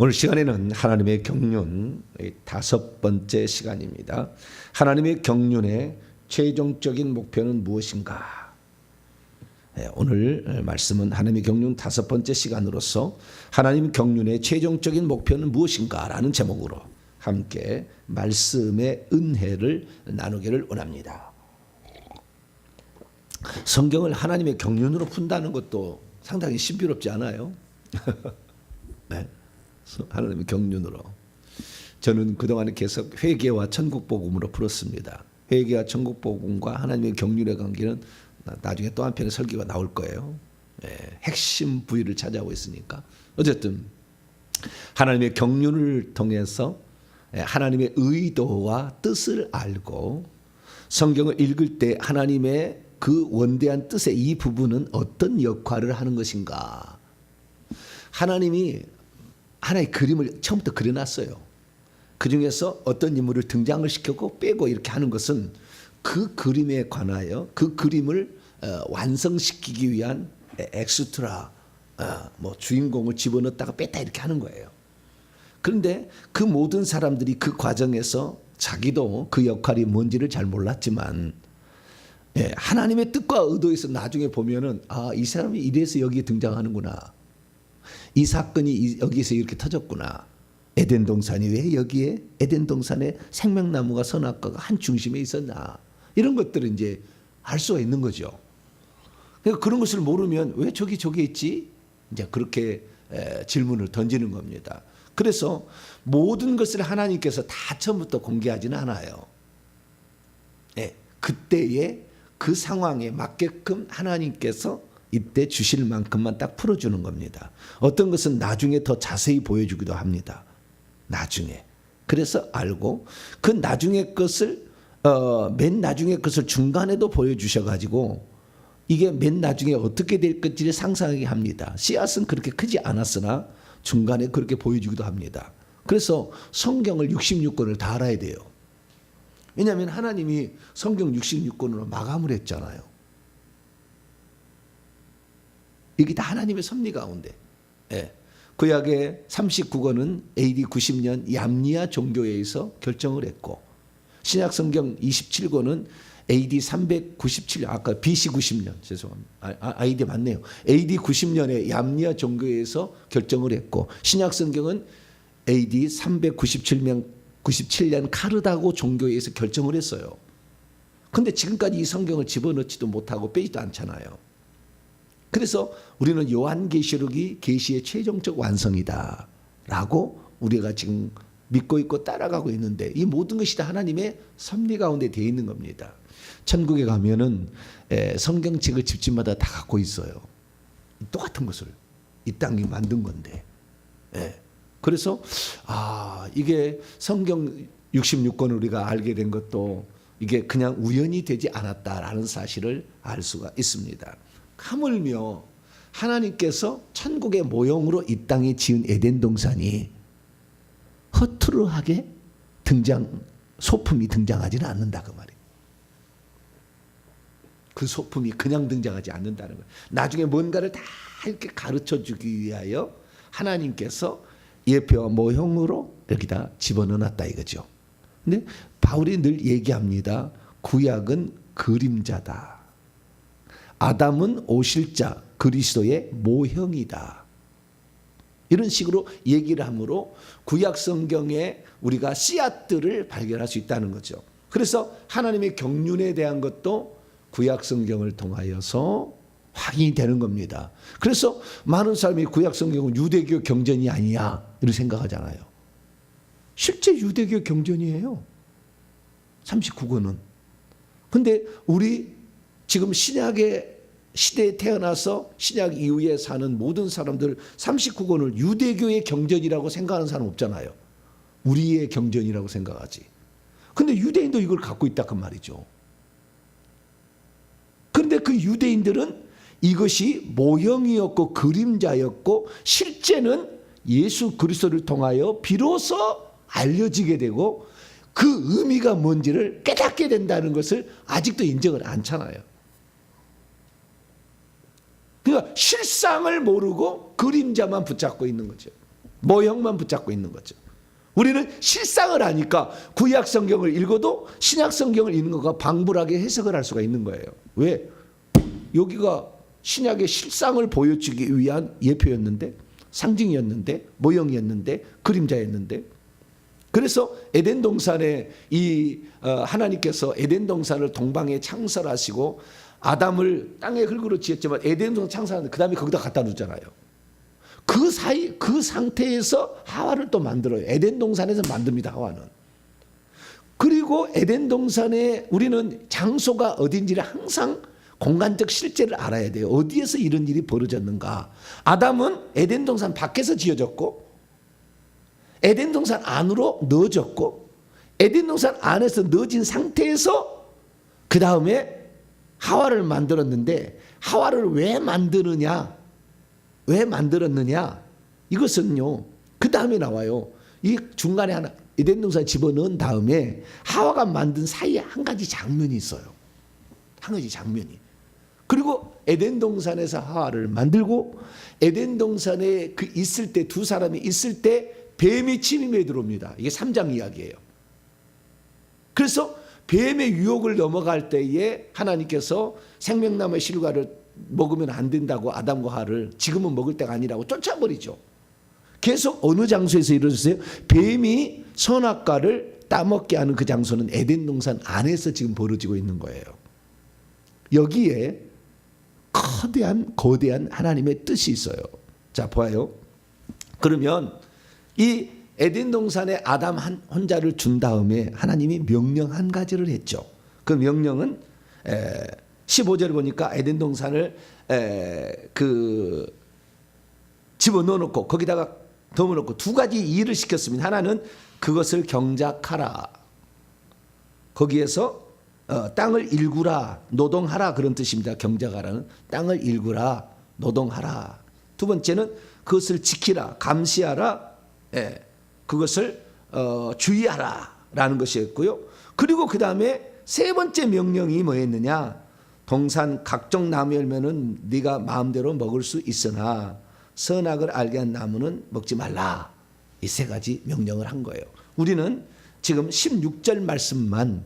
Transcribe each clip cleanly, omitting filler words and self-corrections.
오늘 시간에는 하나님의 경륜 다섯 번째 시간입니다. 하나님의 경륜의 최종적인 목표는 무엇인가? 오늘 말씀은 하나님의 경륜 다섯 번째 시간으로서 하나님 경륜의 최종적인 목표는 무엇인가? 라는 제목으로 함께 말씀의 은혜를 나누기를 원합니다. 성경을 하나님의 경륜으로 푼다는 것도 상당히 신비롭지 않아요? 네. 하나님의 경륜으로. 저는 그동안에 계속 회개와 천국복음으로 풀었습니다. 회개와 천국복음과 하나님의 경륜의 관계는 나중에 또 한편의 설교가 나올 거예요. 핵심 부위를 차지하고 있으니까. 어쨌든 하나님의 경륜을 통해서 하나님의 의도와 뜻을 알고 성경을 읽을 때 하나님의 그 원대한 뜻의 이 부분은 어떤 역할을 하는 것인가. 하나님이 하나의 그림을 처음부터 그려놨어요. 그 중에서 어떤 인물을 등장을 시켰고 빼고 이렇게 하는 것은 그 그림에 관하여 그 그림을 완성시키기 위한 엑스트라 주인공을 집어넣었다가 뺐다 이렇게 하는 거예요. 그런데 그 모든 사람들이 그 과정에서 자기도 그 역할이 뭔지를 잘 몰랐지만 하나님의 뜻과 의도에서 나중에 보면은 이 사람이 이래서 여기에 등장하는구나. 이 사건이 여기서 이렇게 터졌구나. 에덴 동산이 왜 여기에 에덴 동산에 생명나무가 선악과가 한 중심에 있었나. 이런 것들을 이제 알 수가 있는 거죠. 그러니까 그런 것을 모르면 왜 저게 있지? 이제 그렇게 질문을 던지는 겁니다. 그래서 모든 것을 하나님께서 다 처음부터 공개하지는 않아요. 그때의 그 상황에 맞게끔 하나님께서 이때 주실 만큼만 딱 풀어주는 겁니다. 어떤 것은 나중에 더 자세히 보여주기도 합니다. 나중에. 그래서 알고 그 나중에 것을 맨 나중에 것을 중간에도 보여주셔가지고 이게 맨 나중에 어떻게 될 건지를 상상하게 합니다. 씨앗은 그렇게 크지 않았으나 중간에 그렇게 보여주기도 합니다. 그래서 성경을 66권을 다 알아야 돼요. 왜냐하면 하나님이 성경 66권으로 마감을 했잖아요. 이게 다 하나님의 섭리 가운데. 구약의 39권은 AD 90년 얌리아 종교회에서 결정을 했고 신약 성경 27권은 AD 397년 아까 BC 90년 죄송합니다. AD 맞네요. AD 90년에 얌리아 종교회에서 결정을 했고 신약 성경은 AD 397년 카르다고 종교회에서 결정을 했어요. 근데 지금까지 이 성경을 집어넣지도 못하고 빼지도 않잖아요. 그래서 우리는 요한계시록이 계시의 최종적 완성이다 라고 우리가 지금 믿고 있고 따라가고 있는데 이 모든 것이 다 하나님의 섭리 가운데 되어 있는 겁니다. 천국에 가면은 성경책을 집집마다 다 갖고 있어요. 똑같은 것을 이 땅이 만든 건데. 그래서 이게 성경 66권을 우리가 알게 된 것도 이게 그냥 우연히 되지 않았다라는 사실을 알 수가 있습니다. 하물며 하나님께서 천국의 모형으로 이 땅에 지은 에덴 동산이 허투루하게 소품이 등장하지는 않는다 그 말이에요. 그 소품이 그냥 등장하지 않는다는 거예요. 나중에 뭔가를 다 이렇게 가르쳐주기 위하여 하나님께서 예표와 모형으로 여기다 집어넣어놨다 이거죠. 근데 바울이 늘 얘기합니다. 구약은 그림자다. 아담은 오실자 그리스도의 모형이다. 이런 식으로 얘기를 하므로 구약 성경에 우리가 씨앗들을 발견할 수 있다는 거죠. 그래서 하나님의 경륜에 대한 것도 구약 성경을 통하여서 확인이 되는 겁니다. 그래서 많은 사람이 구약 성경은 유대교 경전이 아니야 이렇게 생각하잖아요. 실제 유대교 경전이에요. 39권은. 근데 우리 지금 신약의 시대에 태어나서 신약 이후에 사는 모든 사람들 39권을 유대교의 경전이라고 생각하는 사람 없잖아요. 우리의 경전이라고 생각하지. 근데 유대인도 이걸 갖고 있다 그 말이죠. 그런데 그 유대인들은 이것이 모형이었고 그림자였고 실제는 예수 그리스도를 통하여 비로소 알려지게 되고 그 의미가 뭔지를 깨닫게 된다는 것을 아직도 인정을 않잖아요. 그러니까 실상을 모르고 그림자만 붙잡고 있는 거죠. 모형만 붙잡고 있는 거죠. 우리는 실상을 아니까 구약 성경을 읽어도 신약 성경을 읽는 것과 방불하게 해석을 할 수가 있는 거예요. 왜? 여기가 신약의 실상을 보여주기 위한 예표였는데, 상징이었는데, 모형이었는데, 그림자였는데. 그래서 에덴 동산에 하나님께서 에덴 동산을 동방에 창설하시고 아담을 땅의 흙으로 지었지만 에덴 동산 창설하는데 그 다음에 거기다 갖다 놓잖아요. 그 상태에서 하와를 또 만들어요. 에덴 동산에서 만듭니다, 하와는. 그리고 에덴 동산에 우리는 장소가 어딘지를 항상 공간적 실제를 알아야 돼요. 어디에서 이런 일이 벌어졌는가. 아담은 에덴 동산 밖에서 지어졌고 에덴 동산 안으로 넣어졌고 에덴 동산 안에서 넣어진 상태에서 그 다음에 하와를 만들었는데 하와를 왜 만드느냐? 왜 만들었느냐? 이것은요. 그 다음에 나와요. 이 중간에 하나 에덴 동산 집어넣은 다음에 하와가 만든 사이에 한 가지 장면이 있어요. 한 가지 장면이. 그리고 에덴 동산에서 하와를 만들고 에덴 동산에 있을 때 두 사람이 있을 때 뱀이 침입해 들어옵니다. 이게 3장 이야기예요. 그래서 뱀의 유혹을 넘어갈 때에 하나님께서 생명나무의 실과를 먹으면 안 된다고 아담과 하와를 지금은 먹을 때가 아니라고 쫓아버리죠. 계속 어느 장소에서 이루어졌어요? 뱀이 선악과를 따먹게 하는 그 장소는 에덴 동산 안에서 지금 벌어지고 있는 거예요. 여기에 거대한 하나님의 뜻이 있어요. 자, 봐요. 그러면 이 에덴 동산에 아담 혼자를 준 다음에 하나님이 명령 한 가지를 했죠. 그 명령은 15절을 보니까 에덴 동산을 집어넣어 놓고 거기다가 덮어 놓고 두 가지 일을 시켰습니다. 하나는 그것을 경작하라. 거기에서 땅을 일구라, 노동하라 그런 뜻입니다. 경작하라는 땅을 일구라, 노동하라. 두 번째는 그것을 지키라, 감시하라, 그것을 주의하라라는 것이었고요. 그리고 그 다음에 세 번째 명령이 뭐였느냐? 동산 각종 나무 열매는 네가 마음대로 먹을 수 있으나 선악을 알게 한 나무는 먹지 말라. 이 세 가지 명령을 한 거예요. 우리는 지금 16절 말씀만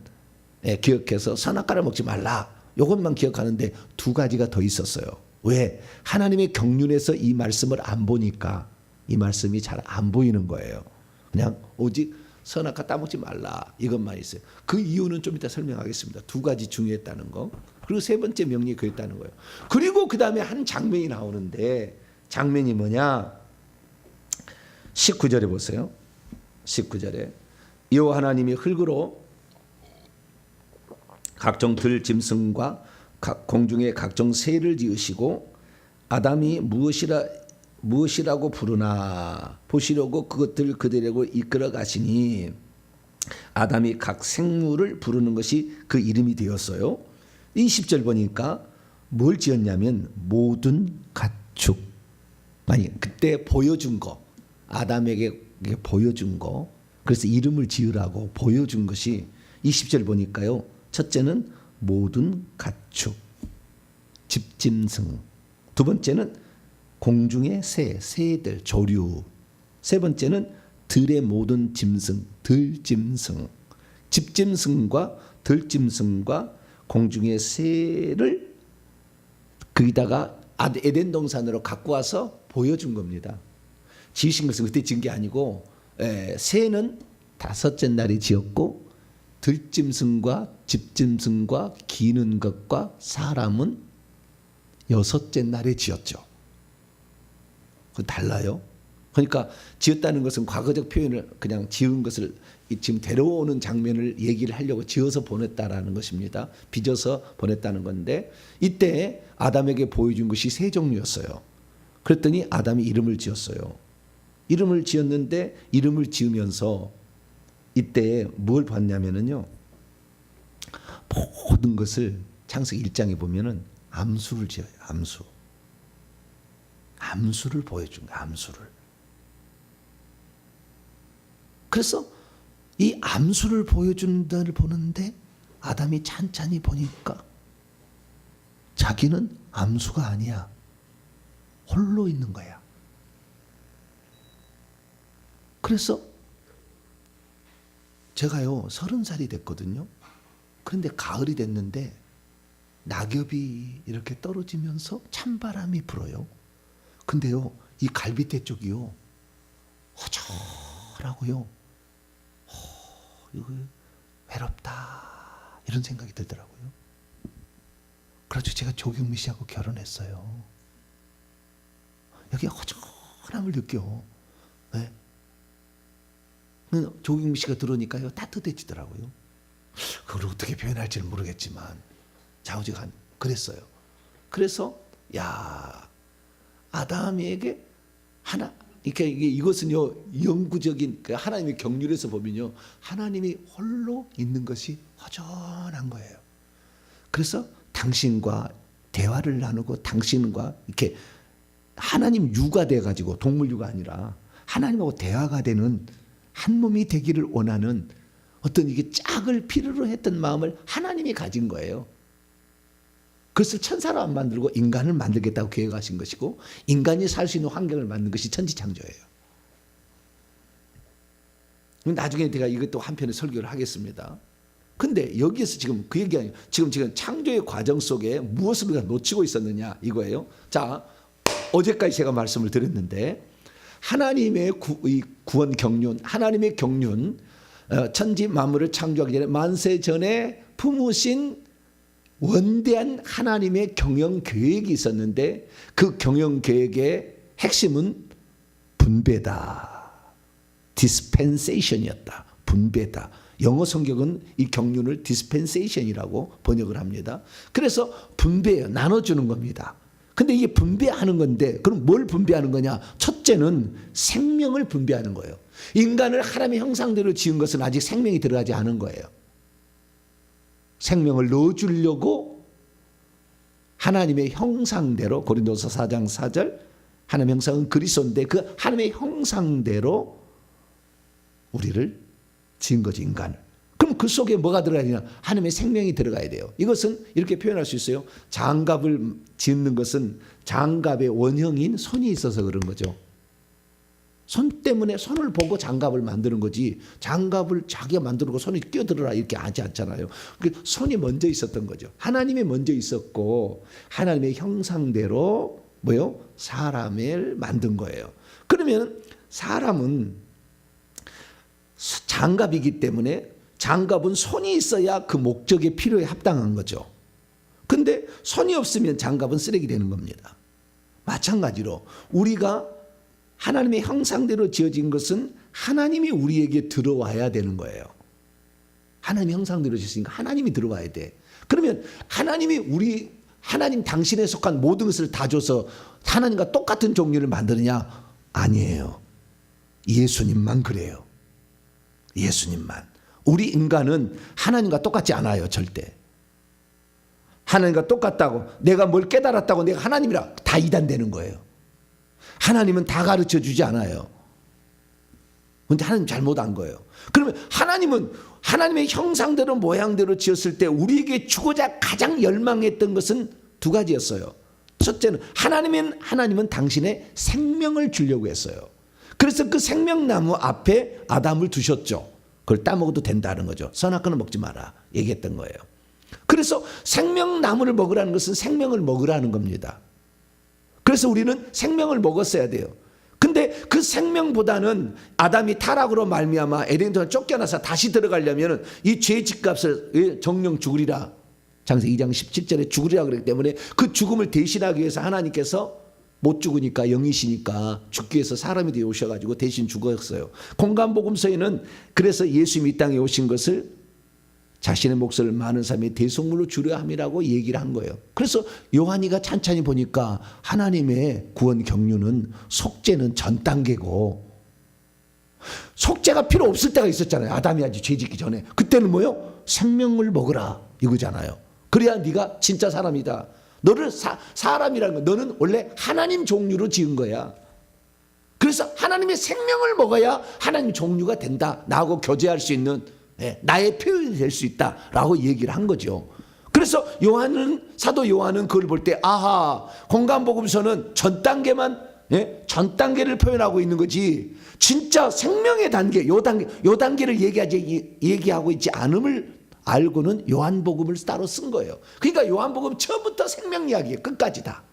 기억해서 선악과를 먹지 말라. 이것만 기억하는데 두 가지가 더 있었어요. 왜? 하나님의 경륜에서 이 말씀을 안 보니까 이 말씀이 잘 안 보이는 거예요. 그냥 오직 선악과 따먹지 말라 이것만 있어요. 그 이유는 좀 이따 설명하겠습니다. 두 가지 중요했다는 거. 그리고 세 번째 명령이 그랬다는 거예요. 그리고 그 다음에 한 장면이 나오는데 장면이 뭐냐? 19절에 보세요. 19절에 여호와 하나님이 흙으로 각종 들 짐승과 공중의 각종 새를 지으시고 아담이 무엇이라고 부르나 보시려고 그것들 그대로 이끌어 가시니 아담이 각 생물을 부르는 것이 그 이름이 되었어요. 20절 보니까 뭘 지었냐면 모든 가축. 아니 그때 보여준 거 아담에게 보여준 거 그래서 이름을 지으라고 보여준 것이 20절 보니까요. 첫째는 모든 가축, 집짐승. 두 번째는 공중의 새들, 조류. 세 번째는 들의 모든 짐승, 들짐승. 집짐승과 들짐승과 공중의 새를 거기다가 에덴 동산으로 갖고 와서 보여준 겁니다. 지으신 것은 그때 지은 게 아니고 새는 다섯째 날에 지었고 들짐승과 집짐승과 기는 것과 사람은 여섯째 날에 지었죠. 그 달라요. 그러니까 지었다는 것은 과거적 표현을 그냥 지은 것을 지금 데려오는 장면을 얘기를 하려고 지어서 보냈다라는 것입니다. 빚어서 보냈다는 건데 이때 아담에게 보여준 것이 세 종류였어요. 그랬더니 아담이 이름을 지었어요. 이름을 지었는데 이름을 지으면서 이때 뭘 봤냐면요. 모든 것을 창세기 1장에 보면은 암수를 지어요. 암수를 보여준 거예요. 암수를. 그래서 이 암수를 보여준다를 보는데 아담이 찬찬히 보니까 자기는 암수가 아니야. 홀로 있는 거야. 그래서 제가요 30살이 됐거든요. 그런데 가을이 됐는데 낙엽이 이렇게 떨어지면서 찬바람이 불어요. 근데요 이 갈비뼈 쪽이요 허전하고요. 이거 외롭다 이런 생각이 들더라고요. 그래서 제가 조경미 씨하고 결혼했어요. 여기 허전함을 느껴. 네? 조경미 씨가 들어오니까요 따뜻해지더라고요. 그걸 어떻게 표현할지는 모르겠지만 좌우지간 그랬어요. 그래서 야 아담에게 하나 이것은요 영구적인 하나님의 경륜에서 보면요 하나님이 홀로 있는 것이 허전한 거예요. 그래서 당신과 대화를 나누고 당신과 이렇게 하나님 유가 돼 가지고 동물 유가 아니라 하나님하고 대화가 되는 한 몸이 되기를 원하는 어떤 이게 짝을 필요로 했던 마음을 하나님이 가진 거예요. 그것을 천사로 안 만들고 인간을 만들겠다고 계획하신 것이고 인간이 살 수 있는 환경을 만든 것이 천지창조예요. 나중에 제가 이것도 한편의 설교를 하겠습니다. 근데 여기에서 지금 그 얘기 아니에요. 지금 창조의 과정 속에 무엇을 우리가 놓치고 있었느냐 이거예요. 자, 어제까지 제가 말씀을 드렸는데 하나님의 구원 경륜, 하나님의 경륜, 천지 만물을 창조하기 전에 만세 전에 품으신 원대한 하나님의 경영 계획이 있었는데 그 경영 계획의 핵심은 분배다. dispensation이었다. 분배다. 영어 성경은 이 경륜을 dispensation이라고 번역을 합니다. 그래서 분배해요. 나눠주는 겁니다. 근데 이게 분배하는 건데 그럼 뭘 분배하는 거냐? 첫째는 생명을 분배하는 거예요. 인간을 하나님의 형상대로 지은 것은 아직 생명이 들어가지 않은 거예요. 생명을 넣어주려고 하나님의 형상대로 고린도서 4장 4절 하나님의 형상은 그리스도인데 그 하나님의 형상대로 우리를 지은 거지 인간을. 그럼 그 속에 뭐가 들어가야 되냐? 하나님의 생명이 들어가야 돼요. 이것은 이렇게 표현할 수 있어요. 장갑을 짓는 것은 장갑의 원형인 손이 있어서 그런 거죠. 손 때문에 손을 보고 장갑을 만드는 거지 장갑을 자기가 만들고 손이 끼어들어라 이렇게 하지 않잖아요. 손이 먼저 있었던 거죠. 하나님이 먼저 있었고 하나님의 형상대로 뭐요? 사람을 만든 거예요. 그러면 사람은 장갑이기 때문에 장갑은 손이 있어야 그 목적의 필요에 합당한 거죠. 근데 손이 없으면 장갑은 쓰레기 되는 겁니다. 마찬가지로 우리가 하나님의 형상대로 지어진 것은 하나님이 우리에게 들어와야 되는 거예요. 하나님의 형상대로 지었으니까 하나님이 들어와야 돼. 그러면 하나님이 하나님 당신에 속한 모든 것을 다 줘서 하나님과 똑같은 종류를 만드느냐? 아니에요. 예수님만 그래요. 예수님만. 우리 인간은 하나님과 똑같지 않아요. 절대. 하나님과 똑같다고 내가 뭘 깨달았다고 내가 하나님이라 다 이단되는 거예요. 하나님은 다 가르쳐 주지 않아요. 그런데 하나님 잘못 안 거예요. 그러면 하나님은 하나님의 형상대로 모양대로 지었을 때 우리에게 주고자 가장 열망했던 것은 두 가지였어요. 첫째는 하나님은 당신의 생명을 주려고 했어요. 그래서 그 생명나무 앞에 아담을 두셨죠. 그걸 따먹어도 된다는 거죠. 선악과는 먹지 마라 얘기했던 거예요. 그래서 생명나무를 먹으라는 것은 생명을 먹으라는 겁니다. 그래서 우리는 생명을 먹었어야 돼요. 근데 그 생명보다는 아담이 타락으로 말미암아 에덴동산 쫓겨나서 다시 들어가려면 이 죄의 집값을 정령 죽으리라. 창세기 2장 17절에 죽으리라 그랬기 때문에 그 죽음을 대신하기 위해서 하나님께서 못 죽으니까 영이시니까 죽기 위해서 사람이 되어 오셔가지고 대신 죽었어요. 공간복음서에는 그래서 예수님이 이 땅에 오신 것을 자신의 목소리를 많은 사람의 대속물로 주려 함이라고 얘기를 한 거예요. 그래서 요한이가 찬찬히 보니까 하나님의 구원 경륜은 속죄는 전 단계고 속죄가 필요 없을 때가 있었잖아요. 아담이 아직 죄 짓기 전에. 그때는 뭐요? 생명을 먹으라 이거잖아요. 그래야 네가 진짜 사람이다. 너를 사람이라는 건 너는 원래 하나님 종류로 지은 거야. 그래서 하나님의 생명을 먹어야 하나님 종류가 된다. 나하고 교제할 수 있는 나의 표현이 될 수 있다라고 얘기를 한 거죠. 그래서 사도 요한은 그걸 볼 때 아하 공간복음서는 전 단계만 예? 전 단계를 표현하고 있는 거지. 진짜 생명의 단계, 요 단계를 얘기하고 있지 않음을 알고는 요한복음을 따로 쓴 거예요. 그러니까 요한복음 처음부터 생명 이야기예요. 끝까지 다.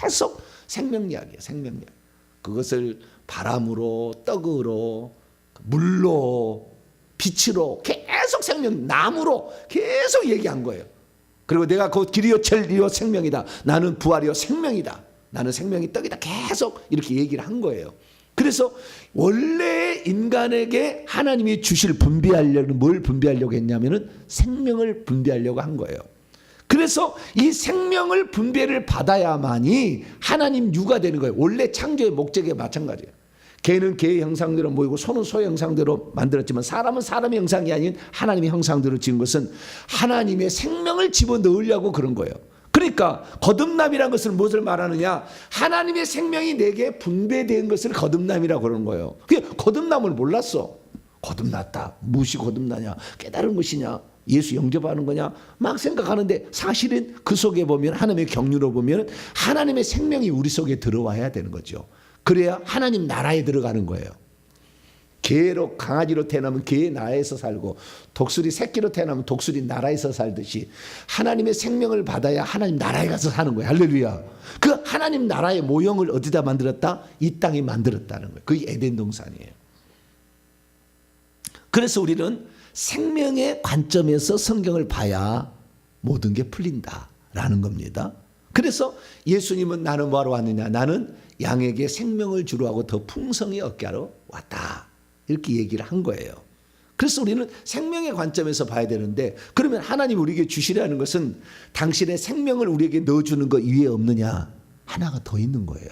계속 생명 이야기예요. 생명 이야기. 그것을 바람으로, 떡으로, 물로, 빛으로 계속 생명, 나무로 계속 얘기한 거예요. 그리고 내가 곧 길이요 진리요 생명이다. 나는 부활이요 생명이다. 나는 생명이 떡이다. 계속 이렇게 얘기를 한 거예요. 그래서 원래 인간에게 하나님이 주실 분배하려는 뭘 분배하려고 했냐면은 생명을 분배하려고 한 거예요. 그래서 이 생명을 분배를 받아야만이 하나님 유가 되는 거예요. 원래 창조의 목적에 마찬가지예요. 개는 개의 형상대로 모이고 소는 소의 형상대로 만들었지만 사람은 사람의 형상이 아닌 하나님의 형상대로 지은 것은 하나님의 생명을 집어넣으려고 그런 거예요. 그러니까 거듭남이라는 것은 무엇을 말하느냐? 하나님의 생명이 내게 분배된 것을 거듭남이라고 그러는 거예요. 거듭남을 몰랐어. 거듭났다. 무엇이 거듭나냐? 깨달은 것이냐? 예수 영접하는 거냐? 막 생각하는데 사실은 그 속에 보면 하나님의 경륜으로 보면 하나님의 생명이 우리 속에 들어와야 되는 거죠. 그래야 하나님 나라에 들어가는 거예요. 개로 강아지로 태어나면 개의 나라에서 살고 독수리 새끼로 태어나면 독수리 나라에서 살듯이 하나님의 생명을 받아야 하나님 나라에 가서 사는 거예요. 할렐루야. 그 하나님 나라의 모형을 어디다 만들었다? 이 땅에 만들었다는 거예요. 그게 에덴 동산이에요. 그래서 우리는 생명의 관점에서 성경을 봐야 모든 게 풀린다라는 겁니다. 그래서 예수님은 나는 뭐하러 왔느냐? 나는 양에게 생명을 주러 하고 더 풍성히 얻게 하러 왔다. 이렇게 얘기를 한 거예요. 그래서 우리는 생명의 관점에서 봐야 되는데 그러면 하나님 우리에게 주시라는 것은 당신의 생명을 우리에게 넣어주는 것 위에 없느냐? 하나가 더 있는 거예요.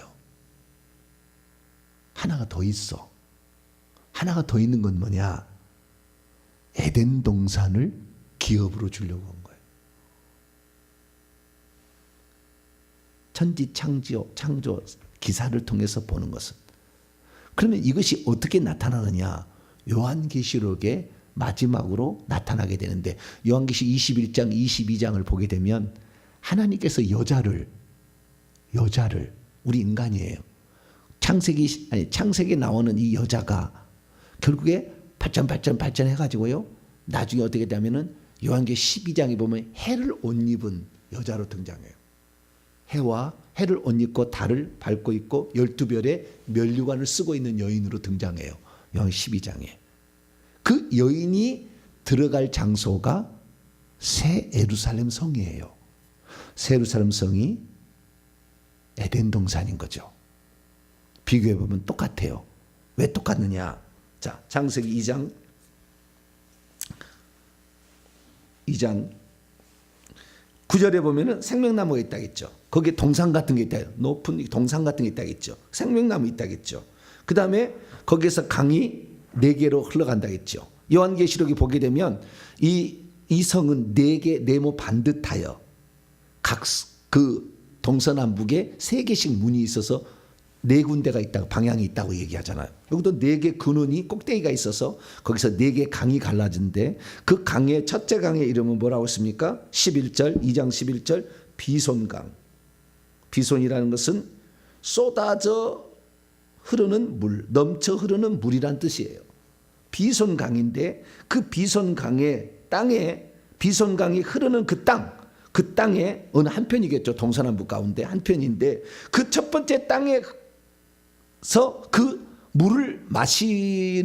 하나가 더 있어. 하나가 더 있는 건 뭐냐? 에덴 동산을 기업으로 주려고 한 거예요. 천지 창조 기사를 통해서 보는 것은. 그러면 이것이 어떻게 나타나느냐? 요한계시록의 마지막으로 나타나게 되는데 요한계시록 21장 22장을 보게 되면 하나님께서 여자를 우리 인간이에요. 창세기에 나오는 이 여자가 결국에 발전해가지고요. 나중에 어떻게 되냐면은 요한계시록 12장에 보면 해를 옷 입은 여자로 등장해요. 해를 옷 입고 달을 밟고 있고 12별의 면류관을 쓰고 있는 여인으로 등장해요. 요한계시록 12장에. 그 여인이 들어갈 장소가 새 예루살렘 성이에요. 새 예루살렘 성이 에덴 동산인 거죠. 비교해 보면 똑같아요. 왜 똑같느냐? 자, 창세기 2장 9절에 보면은 생명나무가 있다겠죠. 거기에 동산 같은 게 있다. 높은 동산 같은 게 있다겠죠. 생명나무 있다겠죠. 그 다음에 거기에서 강이 4개로 흘러간다겠죠. 요한계시록에 보게 되면 이 성은 4개 네모 반듯하여 각 그 동서남북에 3개씩 문이 있어서 4군데가 있다고 방향이 있다고 얘기하잖아요. 여기도 4개 근원이 꼭대기가 있어서 거기서 4개 강이 갈라진데 그 강의 첫째 강의 이름은 뭐라고 했습니까? 11절 2장 11절 비손강. 비손이라는 것은 쏟아져 흐르는 물, 넘쳐 흐르는 물이란 뜻이에요. 비손강인데 그 비손강의 땅에 비손강이 흐르는 그 땅에 어느 한편이겠죠. 동서남북 가운데 한편인데 그 첫 번째 땅에서 그 물을 마시게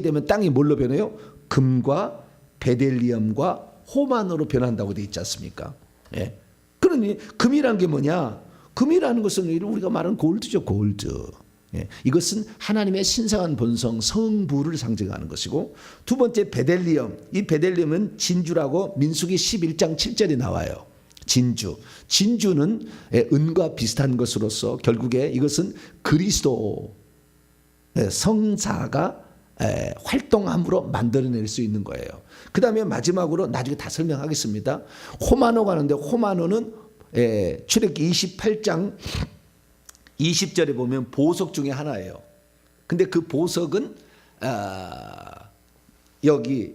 되면 땅이 뭘로 변해요? 금과 베델리엄과 호만으로 변한다고 되어 있지 않습니까? 예. 그러니 금이란 게 뭐냐? 금이라는 것은 우리가 말하는 골드죠. 골드. 예. 이것은 하나님의 신성한 본성 성부를 상징하는 것이고 두 번째 베델리엄. 이 베델리엄은 진주라고 민수기 11장 7절에 나와요. 진주는 은과 비슷한 것으로서 결국에 이것은 그리스도 성사가 활동함으로 만들어낼 수 있는 거예요. 그 다음에 마지막으로 나중에 다 설명하겠습니다. 호마노가 하는데 호마노는 출애굽기 28장 20절에 보면 보석 중에 하나예요. 근데 그 보석은 여기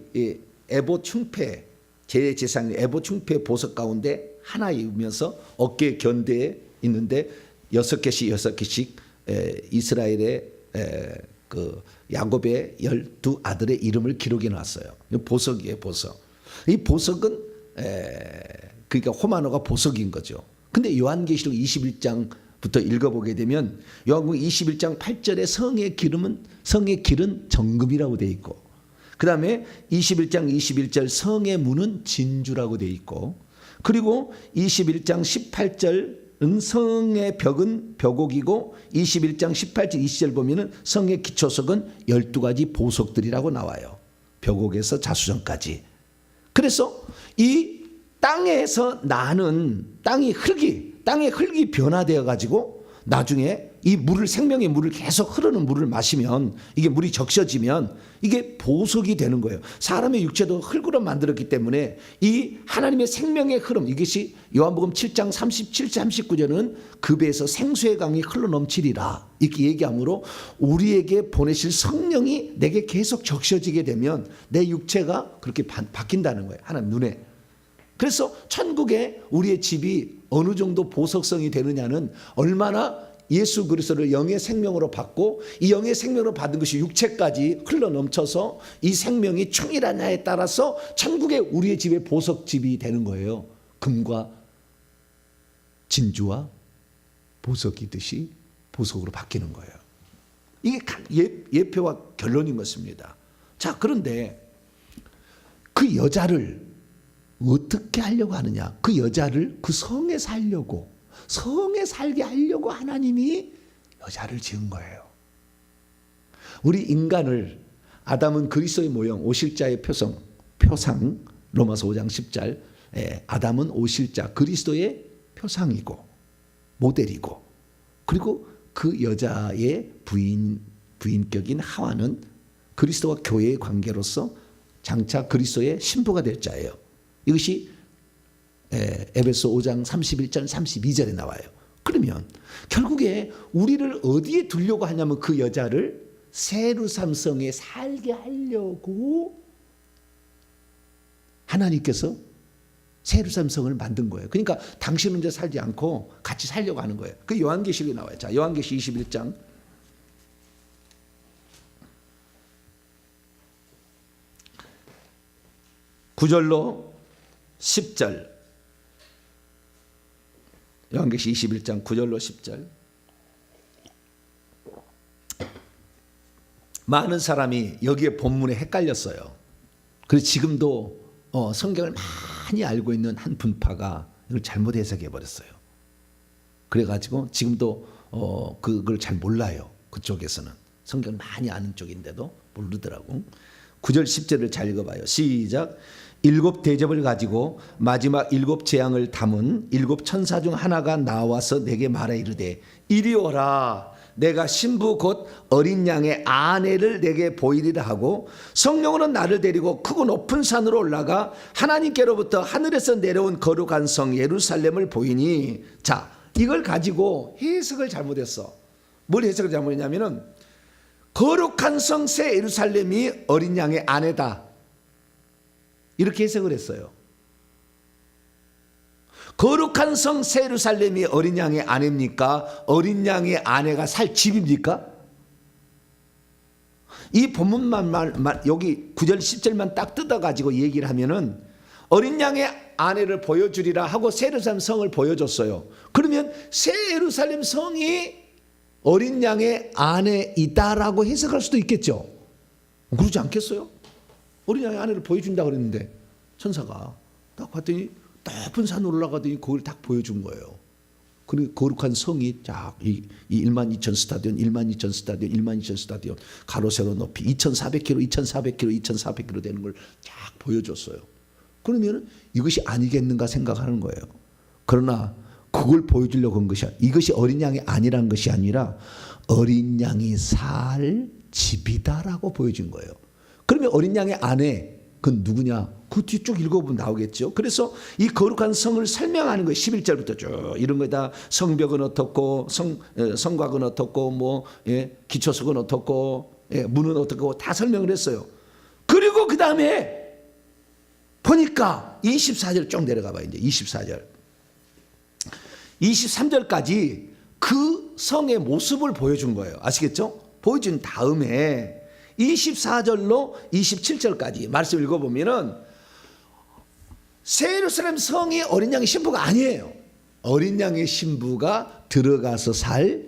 에봇 충패 제사장 에봇 충패 보석 가운데 하나이면서 어깨 견대에 있는데 6개씩 이스라엘의 그 야곱의 12아들의 이름을 기록해 놨어요. 보석이에요, 보석. 이 보석은 그러니까 호마노가 보석인 거죠. 근데 요한계시록 21장부터 읽어보게 되면 요한계시록 21장 8절에 성의 길은 정금이라고 돼 있고, 그 다음에 21장 21절 성의 문은 진주라고 돼 있고, 그리고 21장 18절 성의 벽은 벽옥이고 21장 18절 20절 보면은 성의 기초석은 12가지 보석들이라고 나와요. 벽옥에서 자수정까지. 그래서 이 땅에서 나는 땅의 흙이 변화되어 가지고 나중에 이 물을, 생명의 물을 계속 흐르는 물을 마시면 이게 물이 적셔지면 이게 보석이 되는 거예요. 사람의 육체도 흙으로 만들었기 때문에 이 하나님의 생명의 흐름, 이것이 요한복음 7장 37, 39절은 그 배에서 생수의 강이 흘러넘치리라 이렇게 얘기하므로 우리에게 보내실 성령이 내게 계속 적셔지게 되면 내 육체가 그렇게 바뀐다는 거예요. 하나님 눈에. 그래서 천국에 우리의 집이 어느 정도 보석성이 되느냐는 얼마나 예수 그리스도를 영의 생명으로 받고 이 영의 생명으로 받은 것이 육체까지 흘러넘쳐서 이 생명이 충일하냐에 따라서 천국에 우리의 집에 보석집이 되는 거예요. 금과 진주와 보석이듯이 보석으로 바뀌는 거예요. 이게 예표와 결론인 것입니다. 자, 그런데 그 여자를 어떻게 하려고 하느냐? 그 여자를 그 성에 살게 하려고 하나님이 여자를 지은 거예요. 우리 인간을, 아담은 그리스도의 모형, 오실자의 표상, 로마서 5장 10절, 아담은 오실자, 그리스도의 표상이고 모델이고, 그리고 그 여자의 부인격인 하와는 그리스도와 교회의 관계로서 장차 그리스도의 신부가 될 자예요. 이것이 에베소 5장 31절 32절에 나와요. 그러면 결국에 우리를 어디에 두려고 하냐면 그 여자를 세루삼성에 살게 하려고 하나님께서 세루삼성을 만든 거예요. 그러니까 당신 혼자 살지 않고 같이 살려고 하는 거예요. 그 요한계시록에 나와요. 자, 요한계시 21장 9절로 10절, 요한계시 21장 9절로 10절. 많은 사람이 여기에 본문에 헷갈렸어요. 그래서 지금도 성경을 많이 알고 있는 한 분파가 이걸 잘못 해석해 버렸어요. 그래가지고 지금도 그걸 잘 몰라요. 그쪽에서는 성경을 많이 아는 쪽인데도 모르더라고. 9절 10절을 잘 읽어봐요. 시작. 7 대접을 가지고 마지막 7 재앙을 담은 7 천사 중 하나가 나와서 내게 말하 이르되 이리 오라. 내가 신부 곧 어린 양의 아내를 내게 보이리라 하고 성령으로 나를 데리고 크고 높은 산으로 올라가 하나님께로부터 하늘에서 내려온 거룩한 성 예루살렘을 보이니. 자, 이걸 가지고 해석을 잘못했어. 뭘 해석을 잘못했냐면은 거룩한 성 새 예루살렘이 어린 양의 아내다 이렇게 해석을 했어요. 거룩한 성 새 예루살렘이 어린 양의 아내입니까? 어린 양의 아내가 살 집입니까? 이 본문만 여기 9절 10절만 딱 뜯어가지고 얘기를 하면은 어린 양의 아내를 보여주리라 하고 새 예루살렘 성을 보여줬어요. 그러면 새 예루살렘 성이 어린 양의 아내이다라고 해석할 수도 있겠죠. 그러지 않겠어요? 어린 양의 아내를 보여준다고 그랬는데 천사가 딱 봤더니 높은 산 올라가더니 그걸 딱 보여준 거예요. 그리고 거룩한 성이 쫙 이 12,000 스타디온, 12,000 스타디온, 12,000 스타디온 가로 세로 높이 2,400km, 2,400km, 2,400km 되는 걸 쫙 보여줬어요. 그러면 이것이 아니겠는가 생각하는 거예요. 그러나 그걸 보여주려고 한 것이 이것이 어린 양이 아니라는 것이 아니라 어린 양이 살 집이다라고 보여준 거예요. 그러면 어린 양의 아내 그건 누구냐? 그 뒤쪽 읽어보면 나오겠죠. 그래서 이 거룩한 성을 설명하는 거예요. 11절부터 쭉 이런 거다. 성벽은 어떻고 성곽은 어떻고 뭐 기초석은 어떻고 문은 어떻고 다 설명을 했어요. 그리고 그 다음에 보니까 24절 쭉 내려가 봐요. 이제 24절 23절까지 그 성의 모습을 보여준 거예요. 아시겠죠? 보여준 다음에 24절로 27절까지 말씀 읽어보면은 새 예루살렘 성이 어린 양의 신부가 아니에요. 어린 양의 신부가 들어가서 살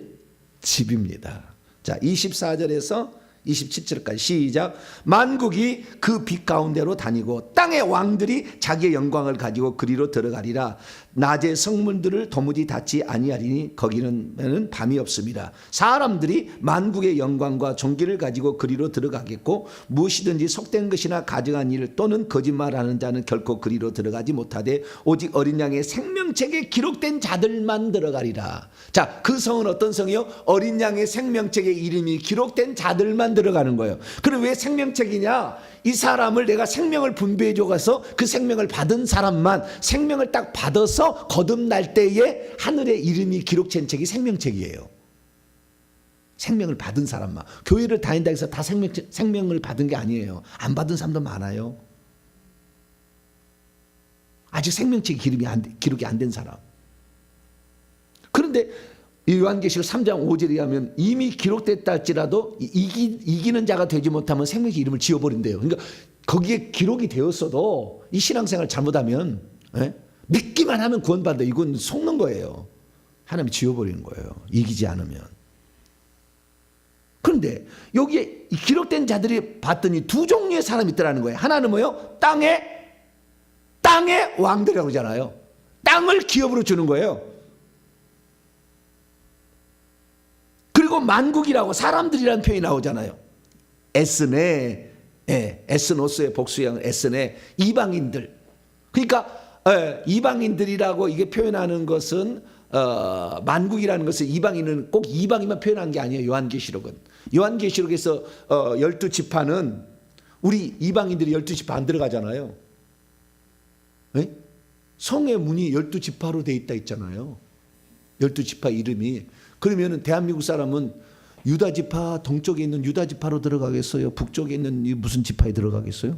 집입니다. 자, 24절에서 27절까지 시작. 만국이 그 빛 가운데로 다니고 땅의 왕들이 자기의 영광을 가지고 그리로 들어가리라. 낮의 성문들을 도무지 닫지 아니하리니 거기는 밤이 없습니다. 사람들이 만국의 영광과 존귀를 가지고 그리로 들어가겠고 무엇이든지 속된 것이나 가증한 일 또는 거짓말하는 자는 결코 그리로 들어가지 못하되 오직 어린 양의 생명책에 기록된 자들만 들어가리라. 자, 그 성은 어떤 성이요? 어린 양의 생명책에 이름이 기록된 자들만 들어가는 거예요. 그럼 왜 생명책이냐? 이 사람을 내가 생명을 분배해 줘서 그 생명을 받은 사람만, 생명을 딱 받아서 거듭날 때에 하늘에 이름이 기록된 책이 생명책이에요. 생명을 받은 사람만. 교회를 다닌다 해서 다 생명을 받은 게 아니에요. 안 받은 사람도 많아요. 아직 생명책이 기록이 안 된 사람. 그런데 요한계시록 3장 5절에 하면 이미 기록됐다 할지라도 이기는 자가 되지 못하면 생명의 이름을 지워버린대요. 그러니까 거기에 기록이 되었어도 이 신앙생활 잘못하면, 믿기만 하면 구원받는다. 이건 속는 거예요. 하나님이 지워버리는 거예요. 이기지 않으면. 그런데 여기에 기록된 자들이 봤더니 두 종류의 사람이 있더라는 거예요. 하나는 뭐예요? 땅의 왕들이라고 그러잖아요. 땅을 기업으로 주는 거예요. 그리고 만국이라고 사람들이라는 표현이 나오잖아요. 에스네, 에스노스의 복수형 에스네, 이방인들. 그러니까 이방인들이라고 이게 표현하는 것은 만국이라는 것은 이방인은 꼭 이방인만 표현한 게 아니에요. 요한계시록은. 요한계시록에서 12지파는 우리 이방인들이 12지파 안 들어가잖아요. 성의 문이 12지파로 돼 있다 있잖아요. 12지파 이름이. 그러면 대한민국 사람은 유다지파 동쪽에 있는 유다지파로 들어가겠어요? 북쪽에 있는 무슨 지파에 들어가겠어요?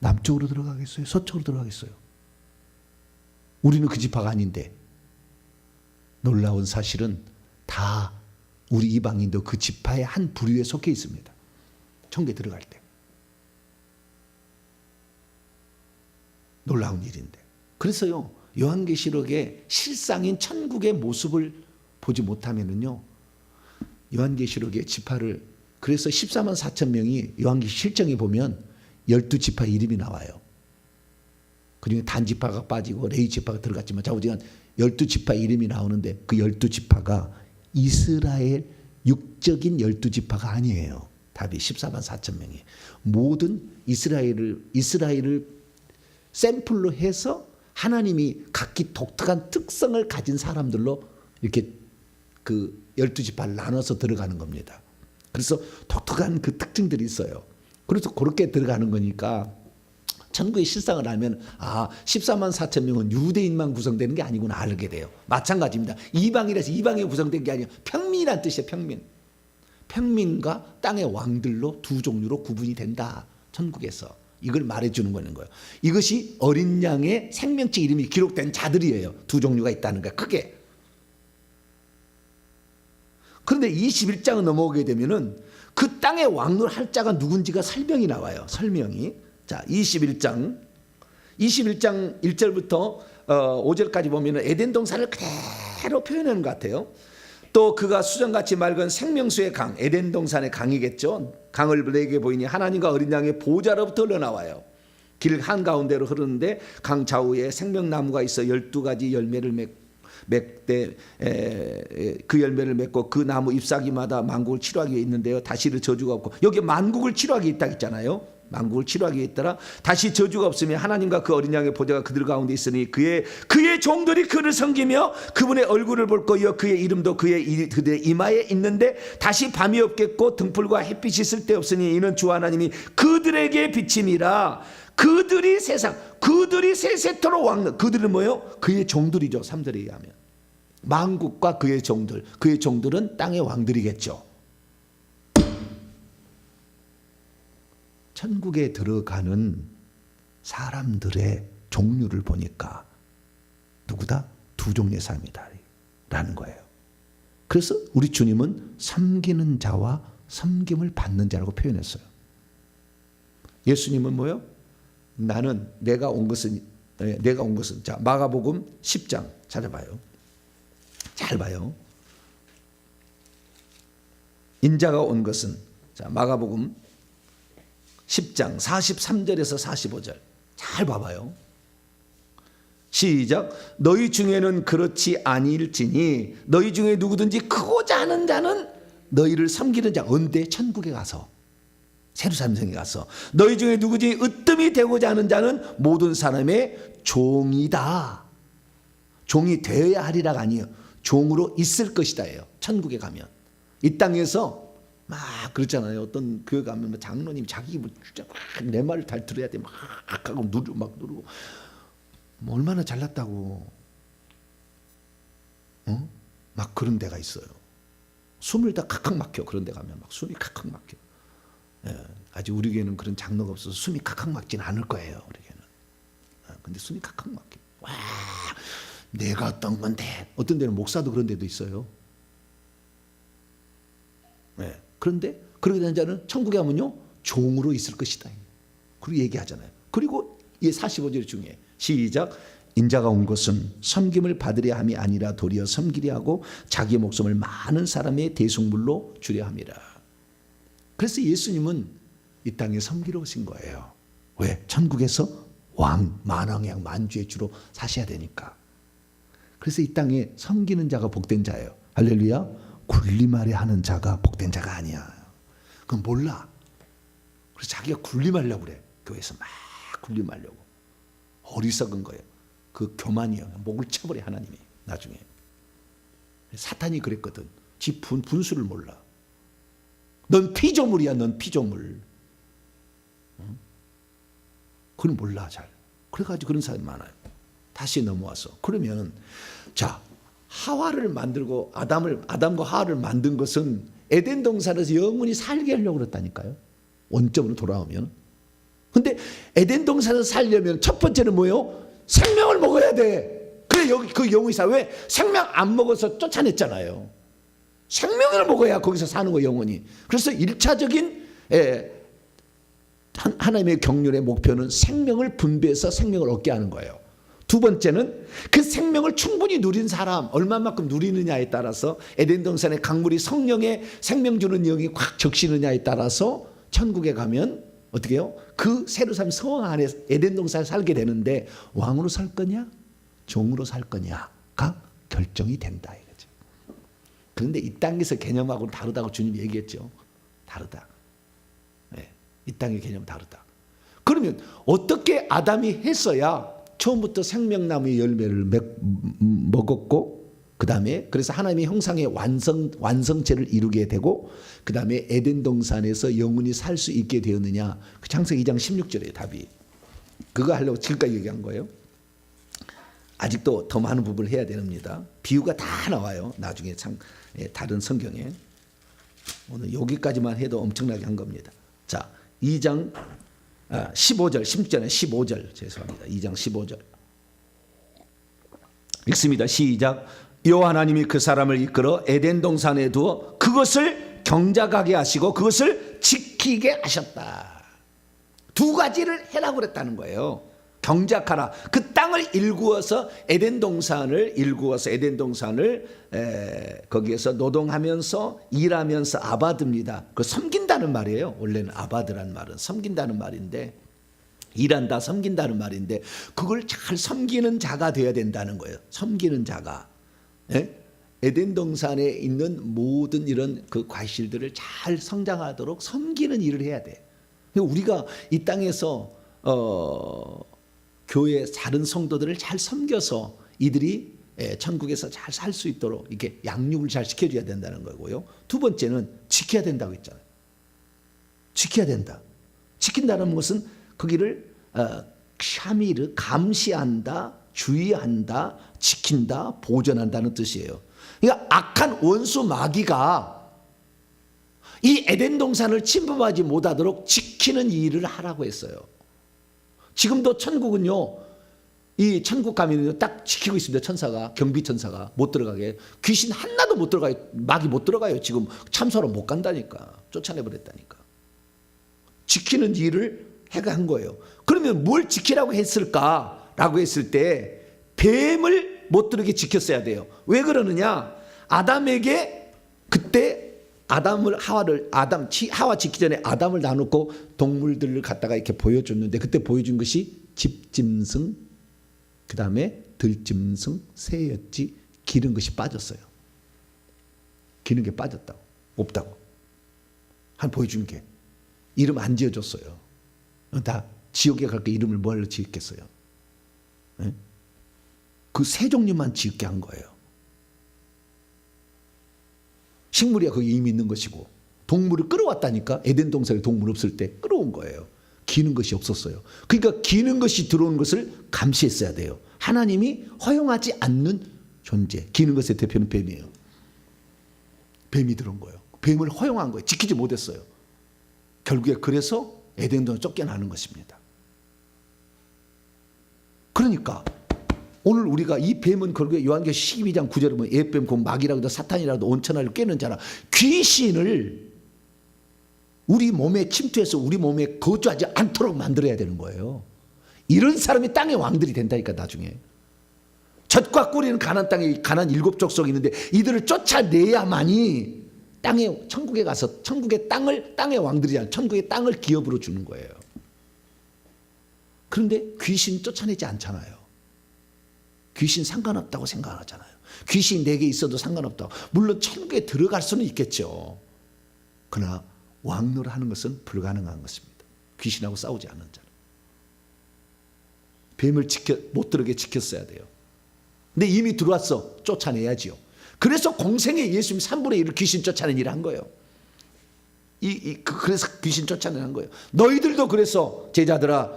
남쪽으로 들어가겠어요? 서쪽으로 들어가겠어요? 우리는 그 지파가 아닌데. 놀라운 사실은 다 우리 이방인도 그 지파의 한 부류에 속해 있습니다. 천국에 들어갈 때. 놀라운 일인데. 그래서요, 요한계시록의 실상인 천국의 모습을 보지 못하면은요, 요한계시록의 지파를, 그래서 14만 4천 명이 요한계시록 실정에 보면 12지파 이름이 나와요. 그중에 단지파가 빠지고 레위지파가 들어갔지만 자우지간 12지파 이름이 나오는데 그 12지파가 이스라엘 육적인 12지파가 아니에요. 답이 14만 4천 명이. 모든 이스라엘을 샘플로 해서 하나님이 각기 독특한 특성을 가진 사람들로 이렇게 그 12지파를 나눠서 들어가는 겁니다. 그래서 독특한 그 특징들이 있어요. 그래서 그렇게 들어가는 거니까 천국의 실상을 알면 14만 4천 명은 유대인만 구성되는 게 아니구나 알게 돼요. 마찬가지입니다. 이방이라서 이방이 구성된 게 아니에요. 평민이란 뜻이에요. 평민. 평민과 땅의 왕들로 두 종류로 구분이 된다. 천국에서. 이걸 말해주는 거는 거예요. 이것이 어린 양의 생명책 이름이 기록된 자들이에요. 두 종류가 있다는 거예요. 크게. 그런데 21장을 넘어오게 되면은 그 땅의 왕을 할 자가 누군지가 설명이 나와요. 설명이. 자, 21장 1절부터 5절까지 보면은 에덴 동산을 그대로 표현하는 것 같아요. 또 그가 수정같이 맑은 생명수의 강, 에덴 동산의 강이겠죠. 강을 내게 보이니 하나님과 어린 양의 보좌로부터 흘러나와요. 길 한가운데로 흐르는데 강 좌우에 생명나무가 있어 12가지 열매를 그 열매를 맺고 그 나무 잎사귀마다 만국을 치료하기 위해 있는데요. 다시 저주가 없고, 여기 만국을 치료하기 있다 있잖아요. 만국을 치료하기 위해 있더라. 다시 저주가 없으며 하나님과 그 어린 양의 보좌가 그들 가운데 있으니 그의 종들이 그를 섬기며 그분의 얼굴을 볼 거요 그의 이름도 그들의 이마에 있는데 다시 밤이 없겠고 등불과 햇빛이 쓸데없으니 이는 주 하나님이 그들에게 비침이라. 그들이 세세토록 왕, 그들은 뭐예요? 그의 종들이죠. 3절에 의하면 만국과 그의 종들은 땅의 왕들이겠죠. 천국에 들어가는 사람들의 종류를 보니까 누구다? 두 종류의 사람이다 라는 거예요. 그래서 우리 주님은 섬기는 자와 섬김을 받는 자라고 표현했어요. 예수님은 뭐요? 나는 내가 온 것은 자 마가복음 10장 찾아봐요. 잘 봐요. 인자가 온 것은 자 마가복음 10장 43절에서 45절 잘 봐봐요. 시작. 너희 중에는 그렇지 아니일지니 너희 중에 누구든지 크고자 하는 자는 너희를 섬기는 자 언제 천국에 가서 세루살렘 성에 가서 너희 중에 누구든지 으뜸이 되고자 하는 자는 모든 사람의 종이다. 종이 되어야 하리라가 아니에요. 종으로 있을 것이다예요. 천국에 가면 이 땅에서 막 그렇잖아요. 어떤 교회 가면 장로님 자기 뭐 진짜 막 내 말을 잘 들어야 돼 막 하고 누르고 뭐 얼마나 잘났다고 막 그런 데가 있어요. 숨을 다 칵칵 막혀. 그런 데 가면 막 숨이 칵칵 막혀. 예, 아직 우리 교회는 그런 장로가 없어서 숨이 칵칵 막지는 않을 거예요. 우리 교회는. 근데 숨이 칵칵 막혀. 와, 내가 어떤 건데 어떤 데는 목사도 그런 데도 있어요. 예, 그런데 그러게 된 자는 천국에 가면요 종으로 있을 것이다. 그리고 얘기하잖아요. 그리고 이 45절 중에 시작. 인자가 온 것은 섬김을 받으려 함이 아니라 도리어 섬기려 하고 자기 목숨을 많은 사람의 대속물로 주려 함이라. 그래서 예수님은 이 땅에 섬기러 오신 거예요. 왜? 천국에서 왕, 만왕의 만주의 주로 사셔야 되니까. 그래서 이 땅에 섬기는 자가 복된 자예요. 할렐루야. 군림하려 하는 자가 복된 자가 아니야. 그건 몰라. 그래서 자기가 군림하려고 그래. 교회에서 막 군림하려고. 어리석은 거예요. 그 교만이요. 목을 쳐버려 하나님이 나중에. 사탄이 그랬거든. 지 분수를 몰라. 넌 피조물이야. 넌 피조물. 그건 몰라 잘. 그래가지고 그런 사람이 많아요. 다시 넘어와서 그러면 자 하와를 만들고 아담과 하와를 만든 것은 에덴 동산에서 영원히 살게 하려고 그랬다니까요. 원점으로 돌아오면. 근데 에덴 동산에서 살려면 첫 번째는 뭐예요? 생명을 먹어야 돼. 그래 여기 그 영혼이 사. 왜? 생명 안 먹어서 쫓아냈잖아요. 생명을 먹어야 거기서 사는 거 영혼이. 그래서 1차적인 하나님의 경륜의 목표는 생명을 분배해서 생명을 얻게 하는 거예요. 두 번째는 그 생명을 충분히 누린 사람 얼마만큼 누리느냐에 따라서 에덴 동산의 강물이 성령의 생명 주는 영이 확 적시느냐에 따라서 천국에 가면 어떻게 해요? 그 세루살렘 성 안에 에덴 동산에 살게 되는데 왕으로 살 거냐 종으로 살 거냐가 결정이 된다 이거죠. 그런데 이 땅에서 개념하고는 다르다고 주님이 얘기했죠. 다르다. 네, 이 땅의 개념은 다르다. 그러면 어떻게 아담이 했어야 처음부터 생명나무의 열매를 먹었고 그 다음에 그래서 하나님의 형상의 완성체를 이루게 되고 그 다음에 에덴 동산에서 영원히 살 수 있게 되었느냐. 그 창세기 2장 16절에 답이. 그거 하려고 지금까지 얘기한 거예요. 아직도 더 많은 부분을 해야 됩니다. 비유가 다 나와요. 나중에 다른 성경에. 오늘 여기까지만 해도 엄청나게 한 겁니다. 자, 2장 15절, 16절에 15절 죄송합니다. 2장 15절 읽습니다. 시작. 여호와 하나님이 그 사람을 이끌어 에덴 동산에 두어 그것을 경작하게 하시고 그것을 지키게 하셨다. 두 가지를 해라고 그랬다는 거예요. 경작하라. 그 땅을 일구어서 에덴 동산을 거기에서 노동하면서 일하면서 아바드입니다. 그 섬긴다는 말이에요. 원래는 아바드란 말은 섬긴다는 말인데 일한다 섬긴다는 말인데 그걸 잘 섬기는 자가 되어야 된다는 거예요. 섬기는 자가. 에덴 동산에 있는 모든 이런 그 과실들을 잘 성장하도록 섬기는 일을 해야 돼. 우리가 이 땅에서 교회 다른 성도들을 잘 섬겨서 이들이 천국에서 잘 살 수 있도록 이렇게 양육을 잘 시켜줘야 된다는 거고요. 두 번째는 지켜야 된다고 했잖아요. 지켜야 된다. 지킨다는 것은 거기를 샤미르 감시한다, 주의한다, 지킨다, 보존한다는 뜻이에요. 그러니까 악한 원수 마귀가 이 에덴 동산을 침범하지 못하도록 지키는 일을 하라고 했어요. 지금도 천국은요 이 천국 가면 딱 지키고 있습니다. 천사가, 경비 천사가 못 들어가게. 귀신 하나도 못 들어가요. 막이 못 들어가요. 지금 참소로 못 간다니까. 쫓아내버렸다니까. 지키는 일을 해가 한 거예요. 그러면 뭘 지키라고 했을까라고 했을 때 뱀을 못 들게 지켰어야 돼요. 왜 그러느냐? 아담에게 그때 하와 짓기 전에 아담을 나누고 동물들을 갖다가 이렇게 보여줬는데 그때 보여준 것이 집짐승, 그 다음에 들짐승, 새였지, 기른 것이 빠졌어요. 기른 게 빠졌다고, 없다고. 한 보여준 게 이름 안 지어줬어요. 다 지옥에 갈 때 이름을 뭘로 지었겠어요? 네? 그 세 종류만 지었게 한 거예요. 식물이야 거기 이미 있는 것이고, 동물을 끌어왔다니까. 에덴 동산에 동물 없을 때 끌어온 거예요. 기는 것이 없었어요. 그러니까 기는 것이 들어온 것을 감시했어야 돼요. 하나님이 허용하지 않는 존재. 기는 것의 대표는 뱀이에요. 뱀이 들어온 거예요. 뱀을 허용한 거예요. 지키지 못했어요. 결국에 그래서 에덴 동산 쫓겨나는 것입니다. 그러니까 오늘 우리가 이 뱀은 결국에 요한계시록 12장 9절에 보면 예뱀 곧 마귀라고도 사탄이라도 온천하를 깨는 자라. 귀신을 우리 몸에 침투해서 우리 몸에 거주하지 않도록 만들어야 되는 거예요. 이런 사람이 땅의 왕들이 된다니까. 나중에 젖과 꿀이는 가나안 땅에 가나안 7 족속이 있는데 이들을 쫓아내야만이 땅에 천국에 가서 천국의 땅을 땅의 왕들이 아니라 천국의 땅을 기업으로 주는 거예요. 그런데 귀신 쫓아내지 않잖아요. 귀신 상관없다고 생각하잖아요. 귀신 내게 있어도 상관없다고. 물론 천국에 들어갈 수는 있겠죠. 그러나 왕노릇하는 것은 불가능한 것입니다. 귀신하고 싸우지 않는 자는. 뱀을 못 들어게 지켰어야 돼요. 근데 이미 들어왔어. 쫓아내야지요. 그래서 공생에 예수님 3분의 1을 귀신 쫓아내는 일을 한 거예요. 그래서 귀신 쫓아내는 거예요. 너희들도 그래서 제자들아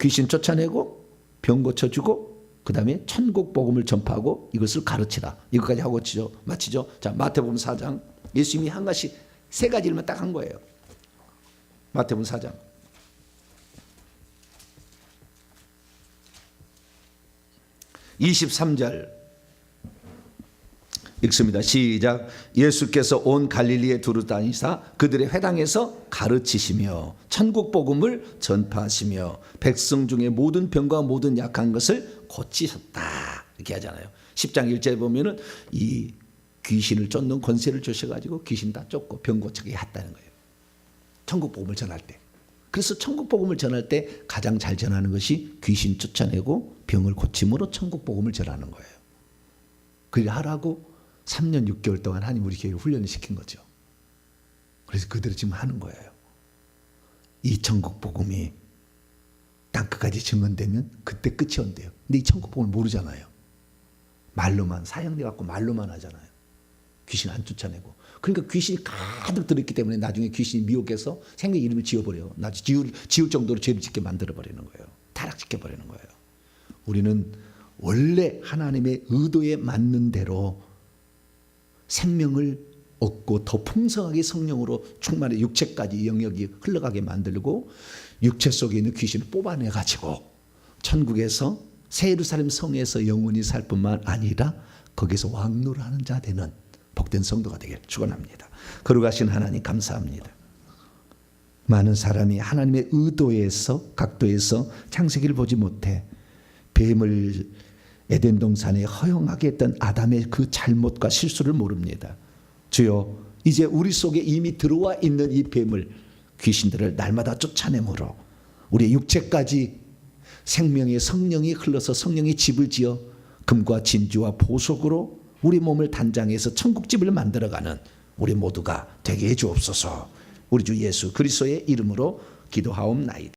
귀신 쫓아내고 병 고쳐주고 그 다음에 천국 복음을 전파하고 이것을 가르치라. 이것까지 하고 마치죠. 자, 마태복음 4장. 예수님이 한 가지, 3가지 일만 딱 한 거예요. 마태복음 4장. (23절) 읽습니다. 시작. 예수께서 온 갈릴리에 두루 다니사 그들의 회당에서 가르치시며 천국 복음을 전파하시며 백성 중에 모든 병과 모든 약한 것을 고치셨다. 이렇게 하잖아요. 10장 1절에 보면은 이 귀신을 쫓는 권세를 주셔가지고 귀신 다 쫓고 병 고치게 했다는 거예요. 천국 복음을 전할 때. 그래서 천국 복음을 전할 때 가장 잘 전하는 것이 귀신 쫓아내고 병을 고침으로 천국 복음을 전하는 거예요. 그걸 하라고 3년 6개월 동안 하나님 우리 교회를 훈련을 시킨 거죠. 그래서 그대로 지금 하는 거예요. 이 천국 복음이 땅끝까지 증언되면 그때 끝이 온대요. 근데 이 천국 복음을 모르잖아요. 말로만 사형돼 갖고 말로만 하잖아요. 귀신 안 쫓아내고. 그러니까 귀신이 가득 들어있기 때문에 나중에 귀신이 미혹해서 생명 이름을 지어버려요. 나중에 지울 정도로 죄를 짓게 만들어버리는 거예요. 타락시켜버리는 거예요. 우리는 원래 하나님의 의도에 맞는 대로 생명을 얻고 더 풍성하게 성령으로 충만해 육체까지 영역이 흘러가게 만들고 육체 속에 있는 귀신을 뽑아내가지고 천국에서 새 예루살렘 성에서 영원히 살 뿐만 아니라 거기서 왕노릇하는 자 되는 복된 성도가 되기를 축원합니다. 거룩하신 하나님 감사합니다. 많은 사람이 하나님의 의도에서 각도에서 창세기를 보지 못해 뱀을 에덴 동산에 허용하게 했던 아담의 그 잘못과 실수를 모릅니다. 주여 이제 우리 속에 이미 들어와 있는 이 뱀을 귀신들을 날마다 쫓아내므로 우리의 육체까지 생명의 성령이 흘러서 성령이 집을 지어 금과 진주와 보석으로 우리 몸을 단장해서 천국집을 만들어가는 우리 모두가 되게 해 주옵소서. 우리 주 예수 그리스도의 이름으로 기도하옵나이다.